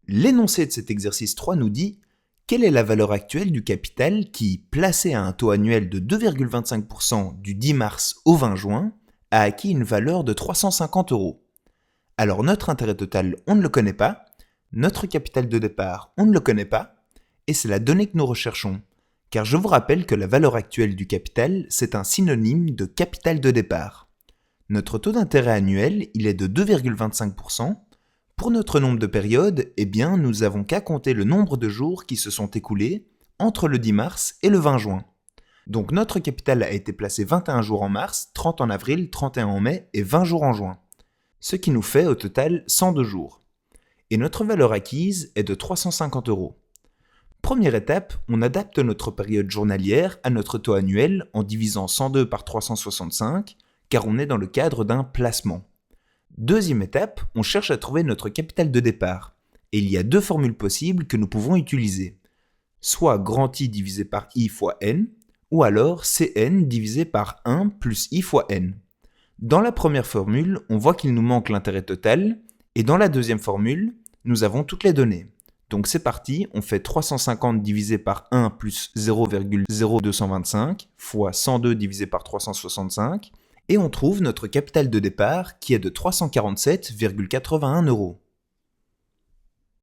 L'énoncé de cet exercice 3 nous dit quelle est la valeur actuelle du capital qui, placé à un taux annuel de 2,25% du 10 mars au 20 juin, a acquis une valeur de 350 euros. Alors notre intérêt total, on ne le connaît pas, notre capital de départ, on ne le connaît pas, et c'est la donnée que nous recherchons. Car je vous rappelle que la valeur actuelle du capital, c'est un synonyme de capital de départ. Notre taux d'intérêt annuel, il est de 2,25%. Pour notre nombre de périodes, eh bien, nous avons qu'à compter le nombre de jours qui se sont écoulés entre le 10 mars et le 20 juin. Donc notre capital a été placé 21 jours en mars, 30 en avril, 31 en mai et 20 jours en juin. Ce qui nous fait au total 102 jours. Et notre valeur acquise est de 350 euros. Première étape, on adapte notre période journalière à notre taux annuel en divisant 102 par 365, car on est dans le cadre d'un placement. Deuxième étape, on cherche à trouver notre capital de départ. Et il y a deux formules possibles que nous pouvons utiliser. Soit grand I divisé par I fois N, ou alors Cn divisé par 1 plus I fois N. Dans la première formule, on voit qu'il nous manque l'intérêt total, et dans la deuxième formule, nous avons toutes les données. Donc c'est parti, on fait 350 divisé par 1 plus 0,0225 fois 102 divisé par 365, et on trouve notre capital de départ qui est de 347,81 euros.